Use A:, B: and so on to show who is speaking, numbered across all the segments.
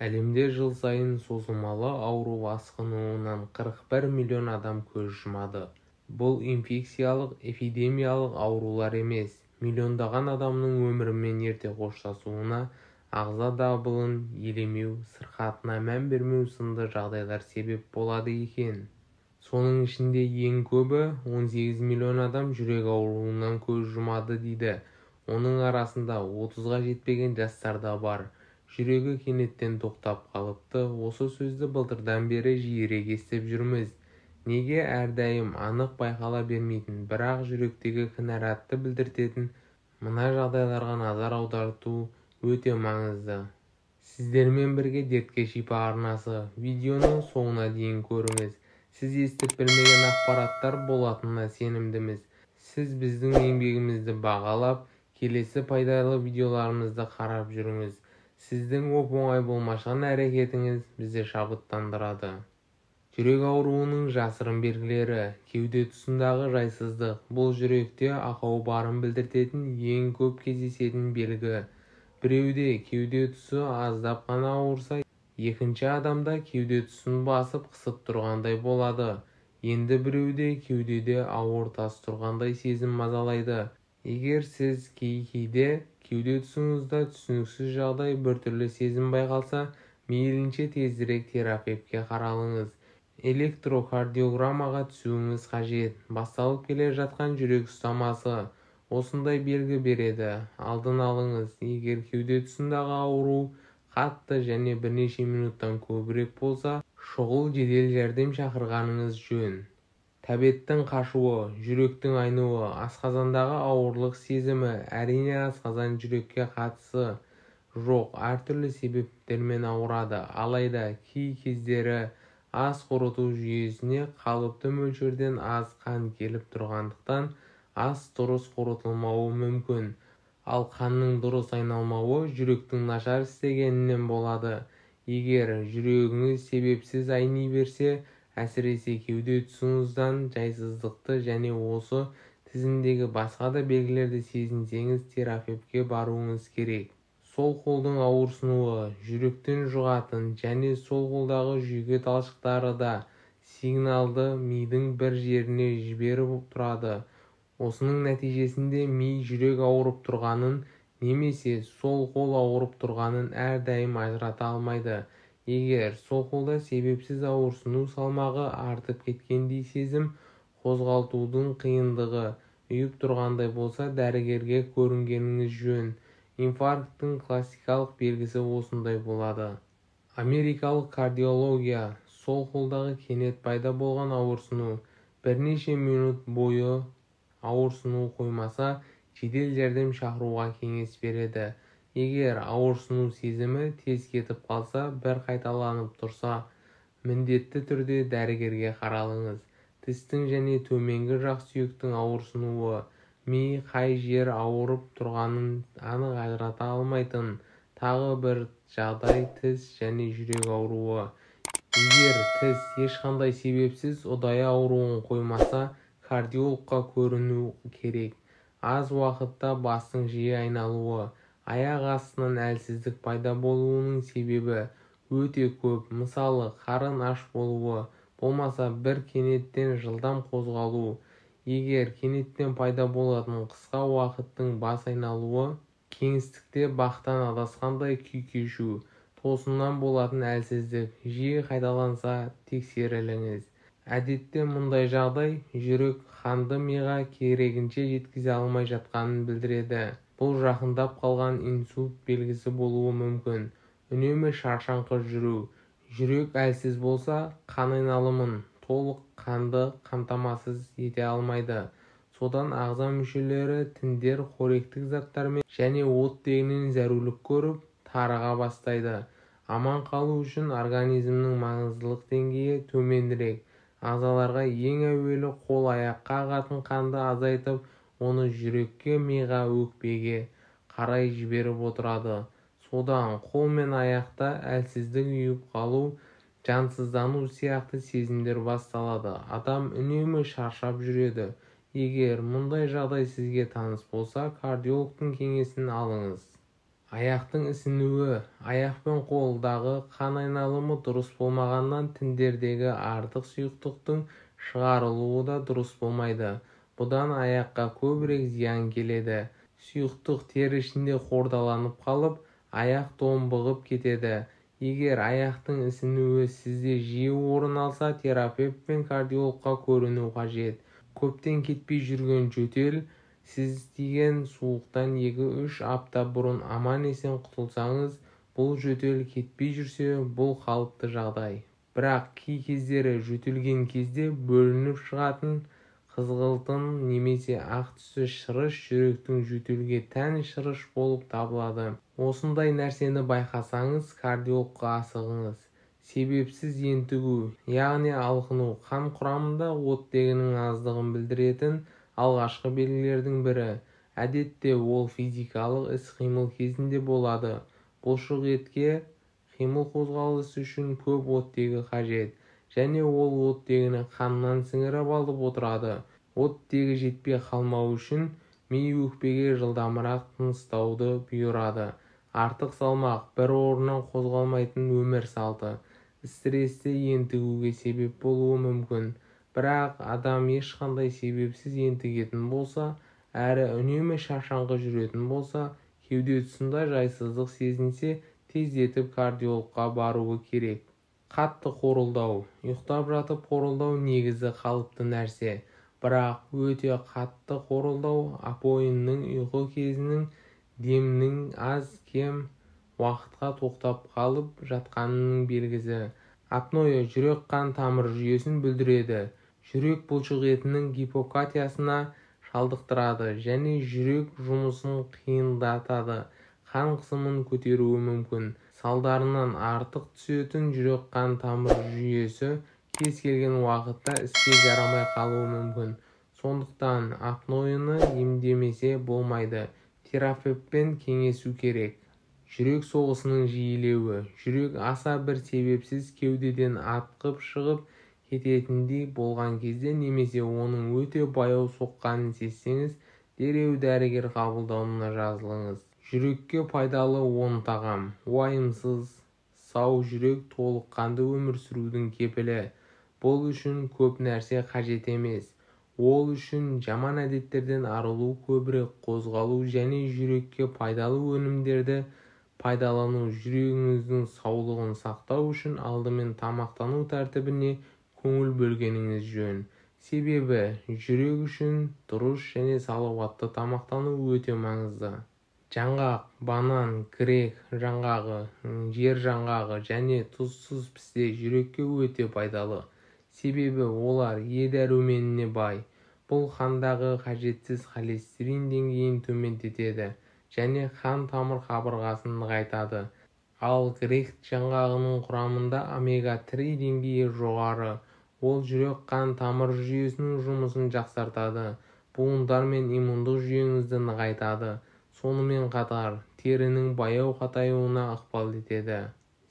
A: Әлемде жыл сайын созылмалы ауру асқынуынан 41 миллион адам көз жұмады. Бұл инфекциялық эпидемиялық аурулар емес, миллиондаған адамның өмірімен ерте қоштасуына, ағза дабылын елемеу, сырқатына мән бермеу сынды жағдайлар себеп болады екен. Соның ішінде ең көбі 18 миллион адам жүрек ауруынан көз жұмады дейді. Оның арасында 30-ға жетпеген жастар да бар. Жүрегі кенеттен тоқтап қалыпты. Осы сөзді былтырдан бері жиірек естіп жүрміз. Неге әрдайым анық байқала бермейтін, бірақ жүректегі кінәратты білдіртетін мына жағдайларға назар аударту өте маңызды. Сіздермен бірге дертке шипа арнасы. Видеоны соңына дейін көріңіз. Сіз естіп білмеген ақпараттар болатынына сенімдіміз. Сіз біздің еңбегімізді бағалап, келесі пайдалы видеоларымызды қарап жүріңіз. Сіздің оп-оңай болмашан әрекетіңіз бізді шабыттандырады. Жүрек ауруының жасырын белгілері. Кеуде тұсындағы жайсыздық. Бұл жүректе ақау барын білдіртетін ең көп кездесетін белгі. Біреуде кеуде тұсы аздап қана ауырса, екінші адамда кеуде тұсын басып қысып тұрғандай болады. Енді біреуде кеудеде ауыр тас тұрғандай сезім мазалайды. Егер сіз кейде кеуде тұсыңызда түсініксіз жағдай, біртүрлі сезім байқалса, мейлінше тезірек терапевтке қаралыңыз. Электрокардиограммаға түсуіңіз қажет. Басталып келе жатқан жүрек ұстамасы осындай белгі береді. Алдын алыңыз. Егер кеуде тұсындағы ауру қатты және бірнеше минуттан көбірек болса, шұғыл жедел жәрдем шақырғаныңыз жөн. Тәбеттің қашуы, жүректің айнуы, асқазандағы ауырлық сезімі. Әрине, асқазан жүрекке қатысы жоқ, әртүрлі себептермен ауырады. Алайда кей кездері ас қорыту жүйесіне қалыпты мөлшерден аз қан келіп тұрғандықтан ас дұрыс қорытылмауы мүмкін. Ал қанның дұрыс айналмауы жүректің нашар істегенінен болады. Егер жүрегіңіз себепсіз айни берсе, әсіресе кеуде тұсыңыздан жайсыздықты және осы тізімдегі басқа да белгілерді сезінсеңіз, терапевтке баруыңыз керек. Сол қолдың ауырсынуы, жүректен жұғатын және сол қолдағы жүйке талшықтары да сигналды мидың бір жеріне жіберіп тұрады. Осының нәтижесінде ми жүрек ауырып тұрғанын немесе сол қол ауырып тұрғанын әрдайым ажырата алмайды. Егер сол қолда себепсіз ауырсыну салмағы артып кеткендей сезім, қозғалтудың қиындығы үйіп тұрғандай болса, дәрігерге көрінгеніңіз жөн. Инфаркттың классикалық белгісі осындай болады. Америкалық кардиология, сол қолдағы кенет пайда болған ауырсыну, бірнеше минут бойы ауырсыну қоймаса, жедел жәрдем шақыруға кеңес береді. Егер ауырсыну сезімі тез кетіп қалса, бір қайталанып тұрса, міндетті түрде дәрігерге қаралыңыз. Тістің және төменгі жақ сүйектің ауырсынуы, ми қай жер ауырып тұрғанын анық ажырата алмайтын тағы бір жағдай тіс және жүрек ауруы. Егер тіс ешқандай себепсіз ұдайы ауруын қоймаса, кардиологқа көріну керек. Аз уақытта бастың жиі айналуы, аяқ астынан әлсіздік пайда болуының себебі өте көп. Мысалы, қарын аш болуы, болмаса бір кенеттен жылдам қозғалу. Егер кенеттен пайда болатын қысқа уақыттың бас айналуы, кеңістікте бақтан адасқандай күй кешу, тосыннан болатын әлсіздік жиі қайталанса, тексеріліңіз. Әдетте мұндай жағдай жүрек қанды миға керегінше жеткізе алмай жатқанын білдіреді. Бұл жақындап қалған инсульт белгісі болуы мүмкін. Үнемі шаршаңқы жүру. Жүрек әлсіз болса, қан айналымын толық қанды қамтамасыз ете алмайды. Содан ағза мүшелері тіндер қоректік заттармен және оттегінен зәрулік көріп, тарыға бастайды. Аман қалу үшін организмнің маңыздылық деңгейі төменірек. Ағзаларға ең әуелі қол-аяққа ағатын қанды азайтып, оны жүрекке, миға, өкпеге қарай жіберіп отырады. Содан қол мен аяқта әлсіздік, үйіп қалу, жансыздану сияқты сезімдер басталады. Адам үнемі шаршап жүреді. Егер мұндай жағдай сізге таныс болса, кардиологтың кеңесін алыңыз. Аяқтың ісінуі. Аяқ пен қолдағы қан айналымы дұрыс болмағаннан тіндердегі артық сұйықтықтың шығарылуы да дұрыс болмайды. Бұдан аяққа көбірек зиян келеді. Сұйықтық тері ішінде қордаланып қалып, аяқ томбығып кетеді. Егер аяқтың ісінуі сізде жиі орын алса, терапевт пен кардиологқа көріну қажет. Көптен кетпей жүрген жөтел. Сіз тиген суықтан 2-3 апта бұрын аман-есен құтылсаңыз, бұл жөтел кетпей жүрсе, бұл қалыпты жағдай. Бірақ кей кездері жөтелген кезде бөлініп шығатын қызғылтым немесе ақ түсті шырыш жүректің жөтелге тән шырыш болып табылады. Осындай нәрсені байқасаңыз, кардиологқа асығыңыз. Себепсіз ентігу, яғни алқыну, қан құрамында оттегінің аздығын білдіретін алғашқы белгілердің бірі. Әдетте ол физикалық іс-қимыл кезінде болады. Бұлшық етке қимыл қозғалысы үшін көп оттегі қажет, және ол оттегіні қаннан сіңіріп алып отырады. Оттегі жетпей қалмау үшін ми өкпеге жылдамырақ тыныстауды бұйырады. Артық салмақ, бір орнынан қозғалмайтын өмір салты, стрессті ентігуге себеп болуы мүмкін. Бірақ адам ешқандай себепсіз ентігетін болса, әрі үнемі шаршаңқы жүретін болса, кеуде тұсында жайсыздық сезінсе, тездетіп кардиологқа баруы керек. Қатты қорылдау. Ұйықтап жатып қорылдау негізі қалыпты нәрсе. Бірақ өте қатты қорылдау апойынның ұйқы кезінің демнің аз-кем уақытқа тоқтап қалып жатқанының белгісі. Апноэ жүрек қан тамыр жүйесін бүлдіреді. Жүрек бұлшық етінің гипоксиясына шалдықтырады және жүрек жұмысын қиындатады. Қан қысымын көтеруі мүмкін. Салдарынан артық түсетін жүрек қан тамыр жүйесі кез келген уақытта іске жарамай қалуы мүмкін. Сондықтан апноэны емдемесе болмайды. Терапевтпен кеңесу керек. Жүрек соғысының жиілеуі. Жүрек аса бір себепсіз кеудеден атқып шығып кететіндей болған кезде немесе оның өте баяу соққанын сезсеңіз, дереу дәрігер қабылдауына жазылыңыз. Жүрекке пайдалы 10 тағам. Уайымсыз, сау жүрек толыққанды өмір сүрудің кепілі. Бұл үшін көп нәрсе қажет емес. Ол үшін жаман әдеттерден арылу, көбірек қозғалу және жүрекке пайдалы өнімдерді пайдалану. Жүрегіңіздің саулығын сақтау үшін алдымен тамақтану тәртібіне көңіл бөлгеніңіз жөн. Себебі жүрек үшін дұрыс және салауатты тамақтану өте маңызды. Жаңғақ, банан, грек жаңғағы, жер жаңғағы және тұзсыз пісте жүрекке өте пайдалы. Себебі олар Е дәруменіне бай. Бұл қандағы қажетсіз холестерин деңгейін төмендетеді және қан тамыр қабырғасын нығайтады. Ал грек жаңғағының құрамында омега-3 деңгейі жоғары. Ол жүрек қан тамыр жүйесінің жұмысын жақсартады. Буындар мен иммундық жүйеңізді нығайтады. Сонымен қатар, терінің баяу қатаюына ықпал етеді.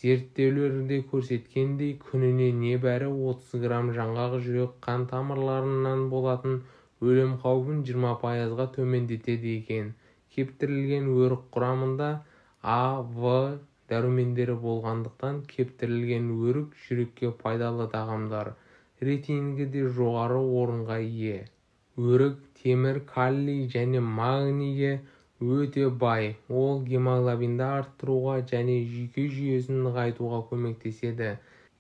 A: Зерттеулерде көрсеткендей, күніне небәрі 30 грамм жаңғақ жүрек қан тамырларынан болатын өлім қаупін 20%-ға төмендетеді екен. Кептірілген өрік құрамында А, В дәрумендері болғандықтан кептірілген өрік жүрекке пайдалы тағамдар. Рейтингі жоғары орынға ие. Өрік темір, калий және магнийге өте бай. Ол гемоглобинді арттыруға және жүйке жүйесін нығайтуға көмектеседі.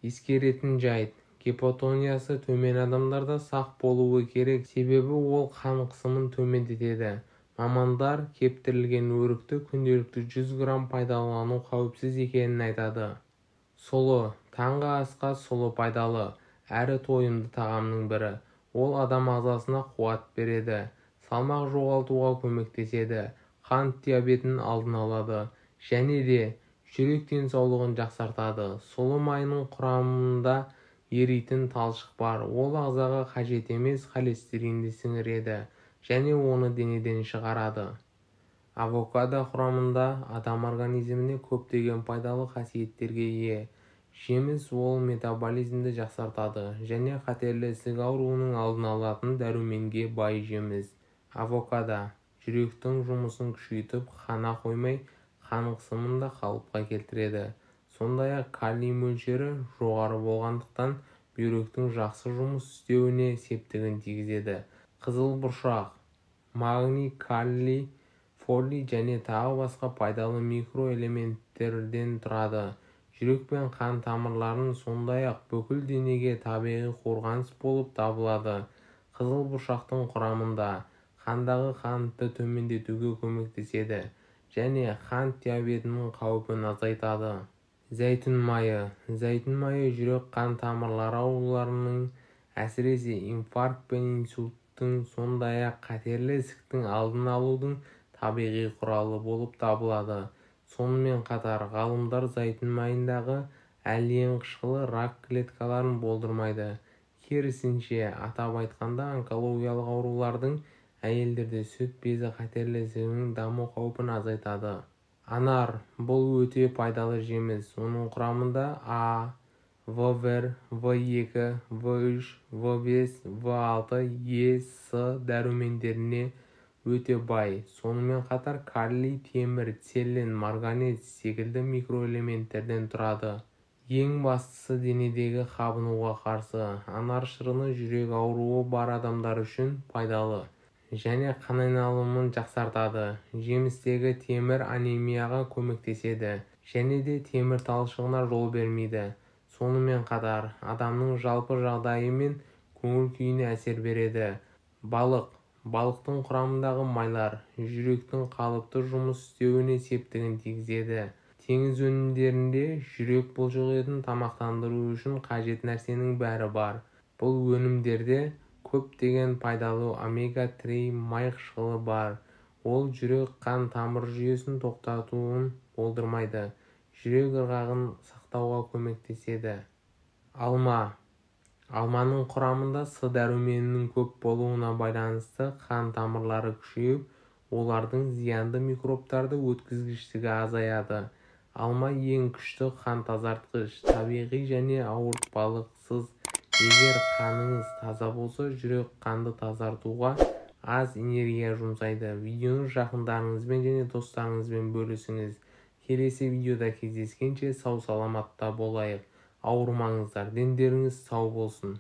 A: Ескеретін жайт, гипотониясы төмен адамдарда сақ болуы керек, себебі ол қан қысымын төмендетеді. Мамандар кептірілген өрікті күнделікті 100 грамм пайдалану қауіпсіз екенін айтады. Сұлы. Таңғы асқа сұлы пайдалы, әрі тойымды тағамның бірі. Ол адам ағзасына қуат береді, салмақ жоғалтуға көмектеседі, қант диабетін алдын алады және де жүрек денсаулығын жақсартады. Сұлы майының құрамында еритін талшық бар. Ол ағзаға қажет емес холестеринді сіңіреді және оны денеден шығарады. Авокадо құрамында адам организміне көптеген пайдалы қасиеттерге ие. Жеміс ол метаболизмді жақсартады және қатерлі ісік ауруының алдын алатын дәруменге бай жеміс. Авокадо жүректің жұмысын күшейтіп қана қоймай, қан қысымын да қалыпқа келтіреді. Сондай-ақ калий мөлшері жоғары болғандықтан бүйректің жақсы жұмыс істеуіне септігін тигізеді. Қызыл бұршақ магний, калий, фолий және тағы басқа пайдалы микроэлементтерден тұрады. Жүрек пен қан тамырларын, сондай-ақ бүкіл денеге табиғи қорғаныс болып табылады. Қызыл бұршақтың құрамында қандағы қантты төмендетуге көмектеседі және қант диабетінің қаупін азайтады. Зәйтүн майы. Зәйтүн майы жүрек-қан тамырлары ауруларының, әсіресе инфаркт пен инсульттың, сондай-ақ қатерлі ісіктің алдын алудың табиғи құралы болып табылады. Сонымен қатар, ғалымдар зәйтүн майындағы әлден қышқылы рак клеткаларын болдырмайды. Керісінше, атап айтқанда, онкологиялық аурулардың, әйелдерде сүт безі қатерлі ісігінің даму қаупін азайтады. Анар бұл өте пайдалы жеміс. Оның құрамында А, В1, В2, В3, В5, В6, Е, С дәрумендеріне өте бай. Сонымен қатар калий, темір, селен, марганец секілді микроэлементтерден тұрады. Ең бастысы денедегі қабынуға қарсы. Анар шырыны жүрек ауруы бар адамдар үшін пайдалы және қан айналымын жақсартады. Жемістегі темір анемияға көмектеседі және де темір талшығына жол бермейді. Сонымен қатар, адамның жалпы жағдайы мен көңіл-күйіне әсер береді. Балық. Балықтың құрамындағы майлар жүректің қалыпты жұмыс істеуіне септігін тигізеді. Теңіз өнімдерінде жүрек бұлшықетін тамақтандыру үшін қажет нәрсенің бәрі бар. Бұл өнімдерде көптеген пайдалы омега-3 май қышқылы бар. Ол жүрек-қан тамыр жүйесін тоқтатуын болдырмайды, жүрек ырғағын сақтауға көмектеседі. Алма. Алманың құрамында С дәруменінің көп болуына байланысты қан тамырлары күшейіп, олардың зиянды микробтарды өткізгіштігі азаяды. Алма ең күшті қан тазартқыш, табиғи және ауыртпалықсыз. Егер қаныңыз таза болса, жүрек қанды тазартуға аз энергия жұмсайды. Видеоны жақындарыңызбен және достарыңызбен бөлісіңіз. Келесі видеода кездескенше сау-саламатта болайық. Ауырмаңыздар, дендеріңіз сау болсын.